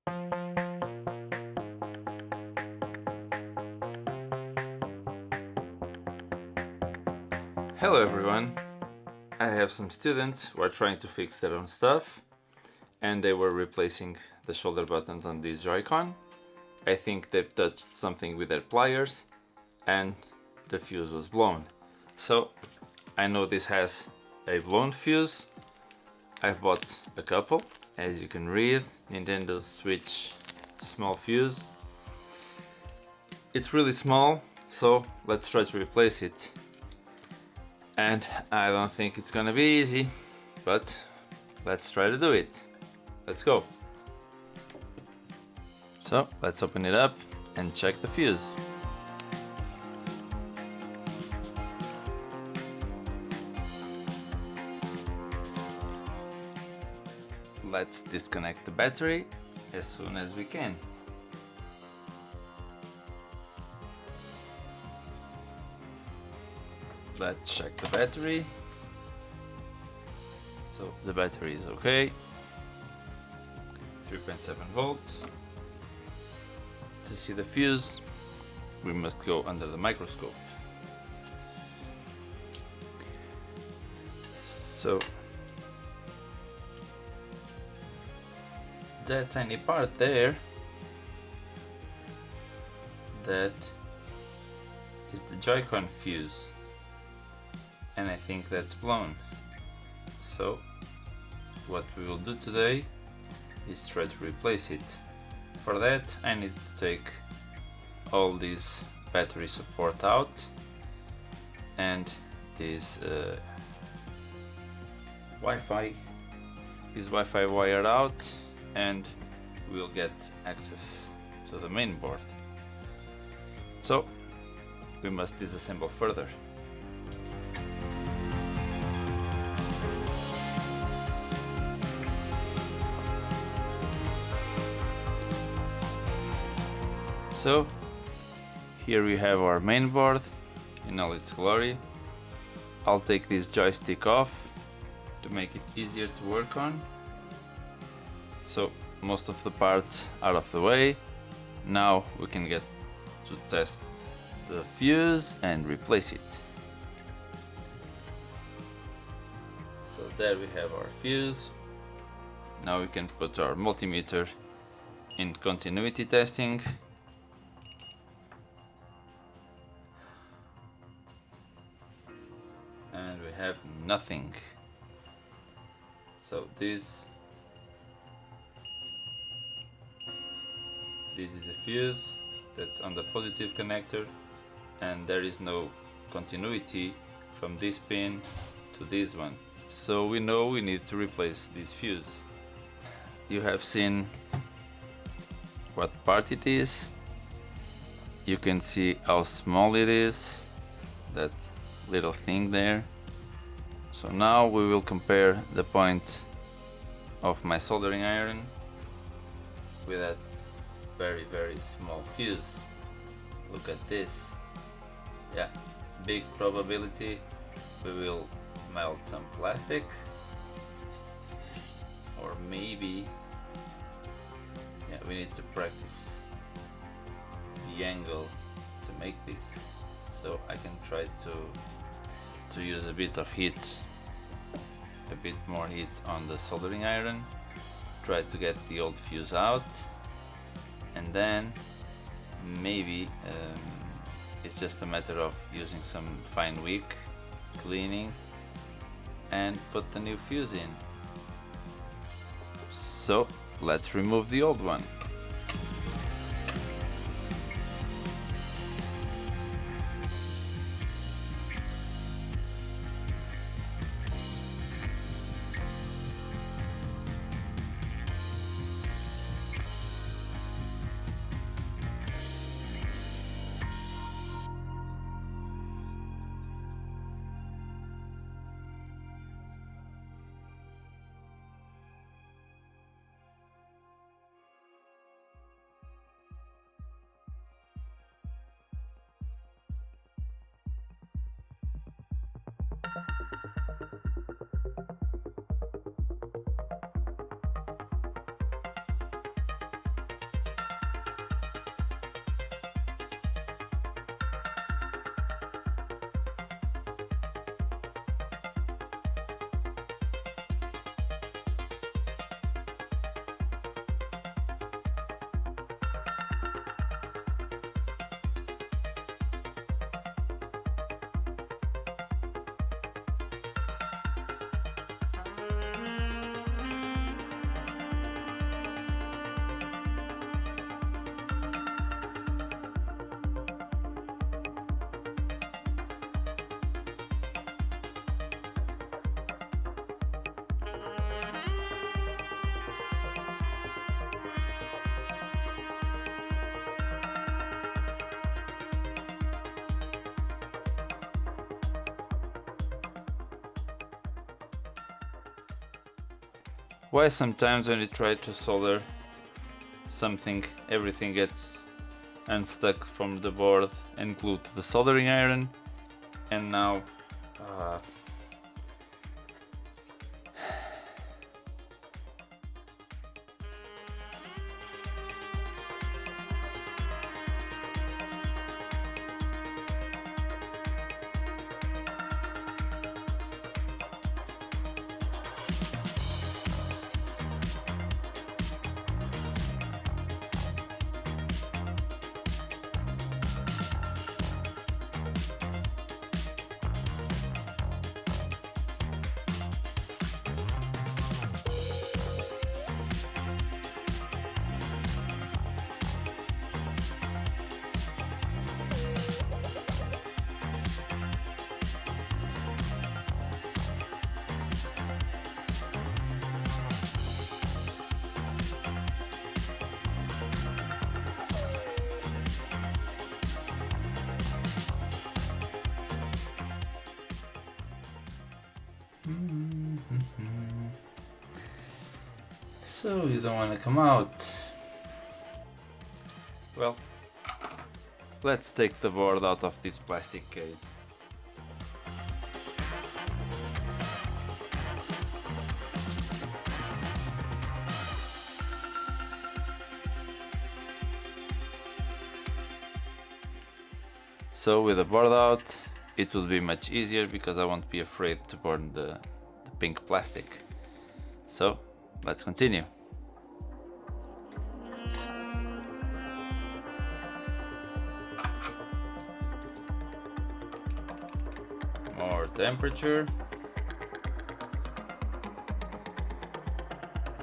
Hello everyone! I have some students who are trying to fix their own stuff and they were replacing the shoulder buttons on this Joy-Con. I think they've touched something with their pliers and the fuse was blown. So I know this has a blown fuse. I've bought a couple. As you can read, Nintendo Switch small fuse. It's really small, so let's try to replace it. And I don't think it's gonna be easy, but let's try to do it. Let's go. So let's open it up and check the fuse. Let's disconnect the battery as soon as we can. Let's check the battery. So the battery is okay. 3.7 volts. To see the fuse, we must go under the microscope. So that tiny part there, that is the Joy-Con fuse. And I think that's blown. So what we will do today is try to replace it. For that I need to take all this battery support out and this Wi-Fi wire out, and we'll get access to the main board. So we must disassemble further. So here we have our main board in all its glory. I'll take this joystick off to make it easier to work on. So most of the parts are of the way. Now we can get to test the fuse and replace it. So there we have our fuse. Now we can put our multimeter in continuity testing. And we have nothing. So this is a fuse that's on the positive connector, and there is no continuity from this pin to this one. So we know we need to replace this fuse. You have seen what part it is. You can see how small it is, that little thing there. So now we will compare the point of my soldering iron with that very small fuse. Look at this. Yeah, big probability we will melt some plastic, or maybe we need to practice the angle to make this. So I can try to use a bit of heat, a bit more heat on the soldering iron, try to get the old fuse out, and then maybe it's just a matter of using some fine wick, cleaning, and put the new fuse in. So let's remove the old one. Why sometimes when you try to solder something, everything gets unstuck from the board and glued to the soldering iron, and now so you don't want to come out. Well, let's take the board out of this plastic case. So with the board out, it will be much easier because I won't be afraid to burn the pink plastic. So let's continue. More temperature.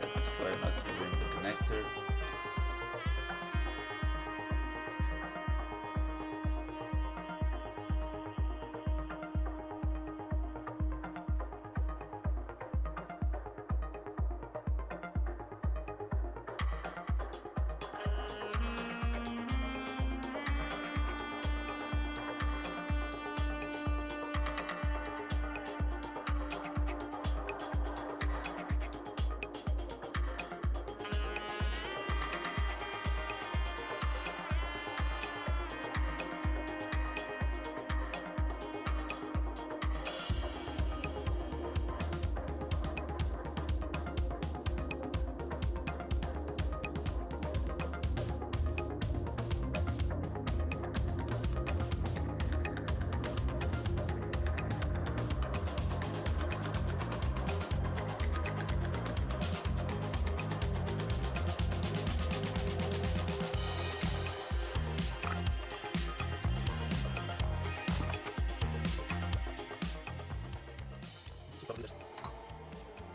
Let's try not to ruin the connector.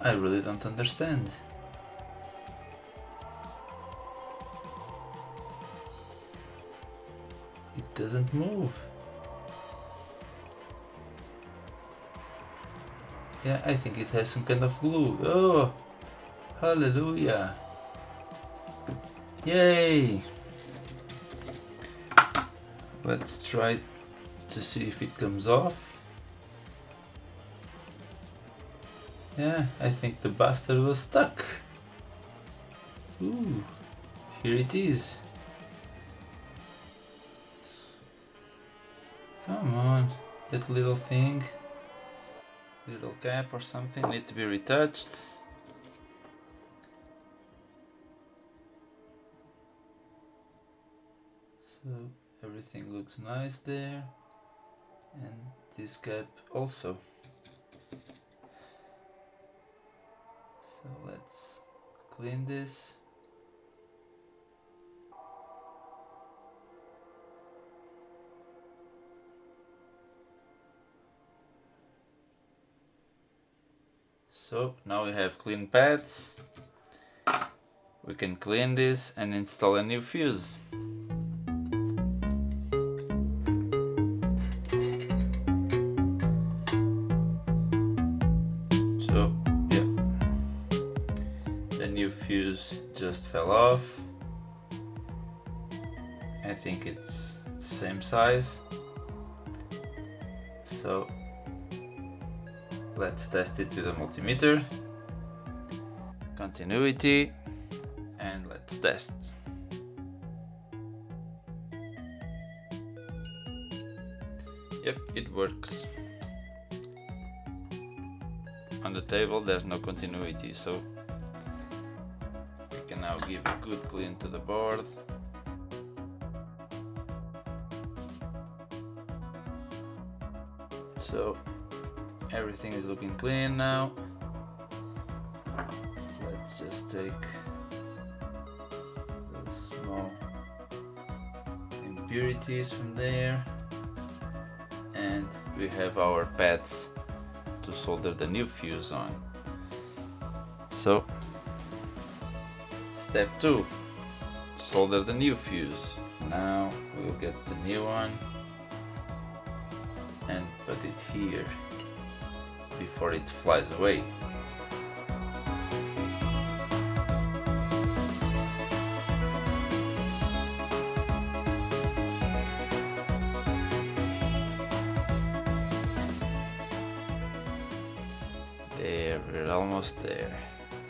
I really don't understand. It doesn't move. Yeah, I think it has some kind of glue. Oh, hallelujah. Yay. Let's try to see if it comes off. Yeah, I think the bastard was stuck. Ooh, here it is. Come on, that little thing. Little cap or something needs to be retouched. So everything looks nice there. And this cap also. So let's clean this. So now we have clean pads. We can clean this and install a new fuse. So yeah, fuse just fell off. I think it's the same size. So let's test it with a multimeter. Continuity, and let's test. Yep, it works. On the table there's no continuity, so we can now give a good clean to the board. So everything is looking clean now. Let's just take those small impurities from there, and we have our pads to solder the new fuse on. So step 2, solder the new fuse. Now we'll get the new one and put it here before it flies away. There, we're almost there.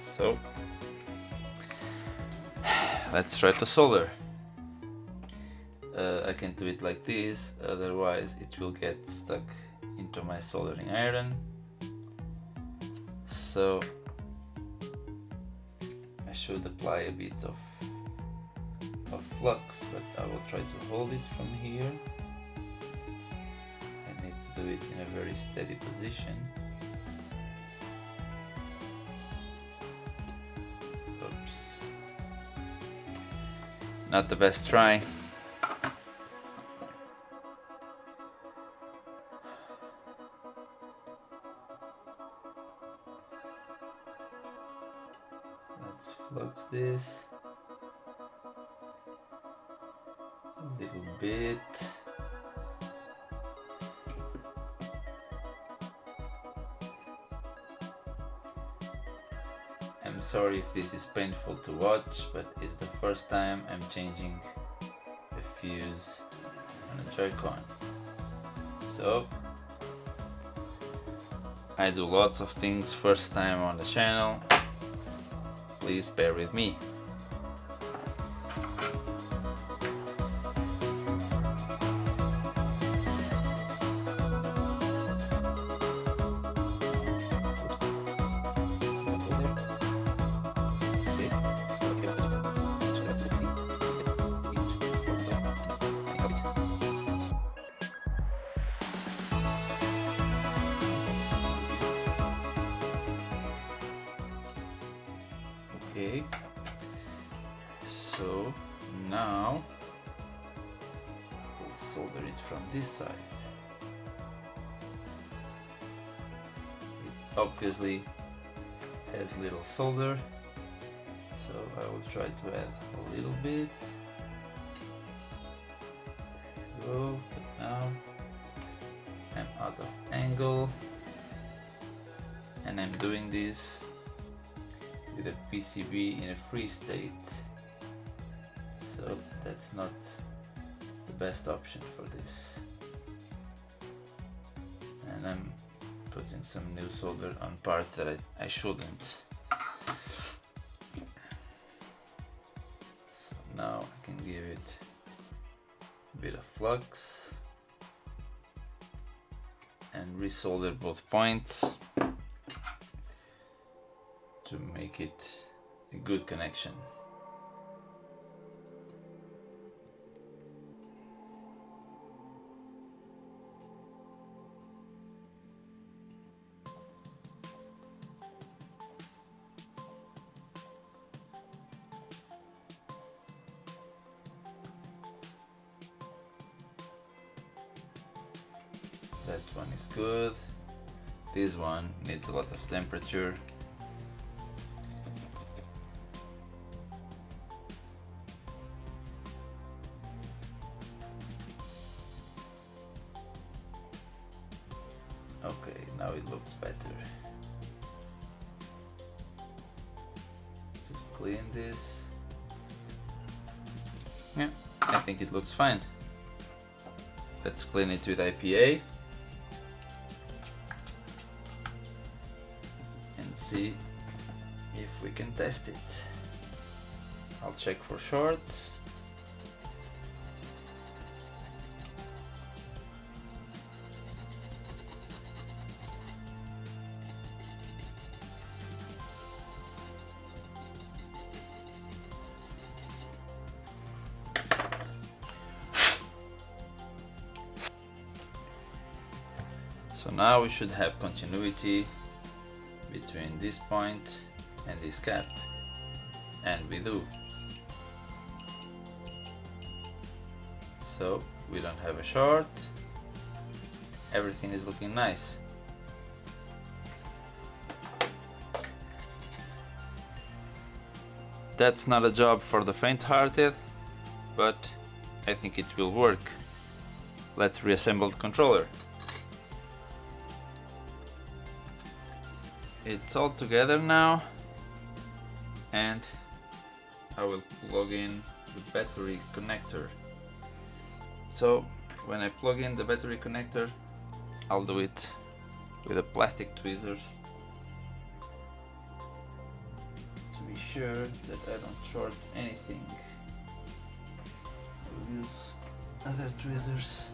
So let's try to solder. I can do it like this, otherwise it will get stuck into my soldering iron. So I should apply a bit of flux, but I will try to hold it from here. I need to do it in a very steady position. Oops. Not the best try. Let's flux this a little bit. I'm sorry if this is painful to watch, but it's the first time I'm changing a fuse on a Joy-Con. So I do lots of things first time on the channel. Please bear with me. Okay, so now we'll solder it from this side. It obviously has little solder, so I will try to add a little bit. There we go, but now I'm out of angle, and I'm doing this with a PCB in a free state, so that's not the best option for this. And I'm putting some new solder on parts that I shouldn't. So now I can give it a bit of flux and resolder both points to make it a good connection. That one is good. This one needs a lot of temperature. Okay, now it looks better. Just clean this. Yeah, I think it looks fine. Let's clean it with IPA and see if we can test it. I'll check for shorts. So now we should have continuity between this point and this cap, and we do. So we don't have a short, everything is looking nice. That's not a job for the faint-hearted, but I think it will work. Let's reassemble the controller. It's all together now, and I will plug in the battery connector. So when I plug in the battery connector, I'll do it with the plastic tweezers to be sure that I don't short anything. I'll use other tweezers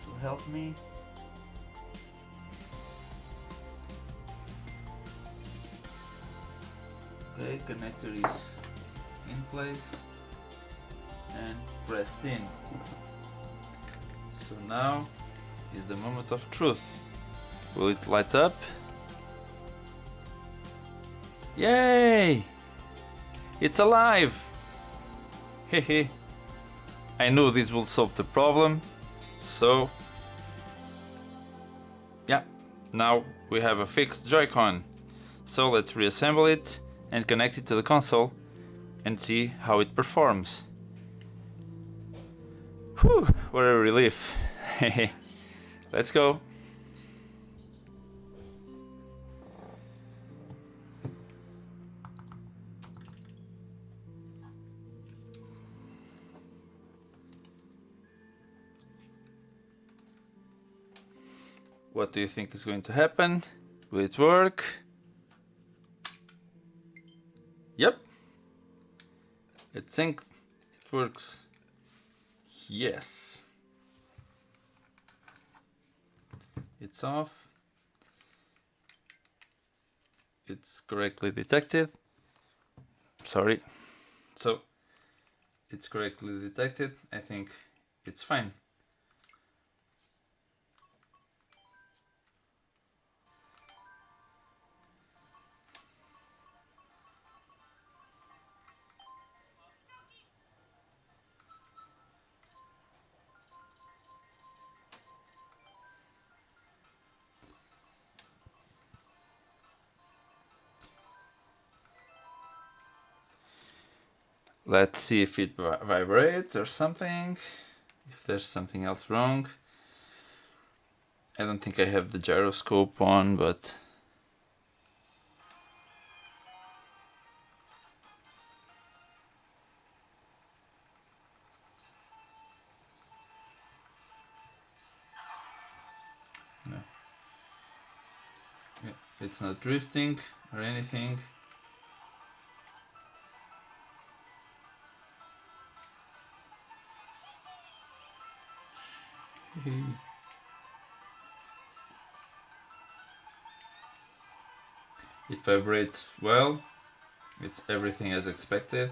to help me. Okay, connector is in place and pressed in. So now is the moment of truth. Will it light up? Yay! It's alive! Hehe. I knew this will solve the problem. So yeah, now we have a fixed Joy-Con. So let's reassemble it and connect it to the console and see how it performs. Whew, what a relief. Let's go. What do you think is going to happen? Will it work? Yep. I think it works. Yes. It's off. It's correctly detected. Sorry. So it's correctly detected. I think it's fine. Let's see if it vibrates or something, if there's something else wrong. I don't think I have the gyroscope on, but no. Yeah, it's not drifting or anything. It vibrates well. It's everything as expected.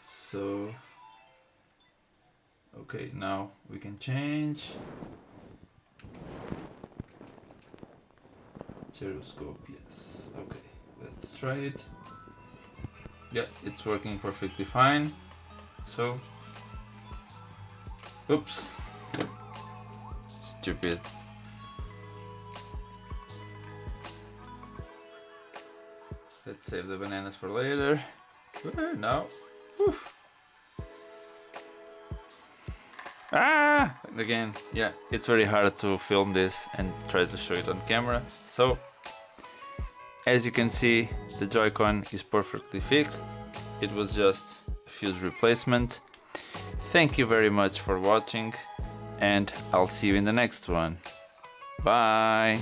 So, okay, now we can change. Gyroscope, yes. Okay, let's try it. Yeah, it's working perfectly fine. So, oops, stupid. Let's save the bananas for later. Now, oof. Ah! Again, yeah, it's very hard to film this and try to show it on camera. So, As you can see, the Joy-Con is perfectly fixed. It was just a fuse replacement. Thank you very much for watching, and I'll see you in the next one. Bye!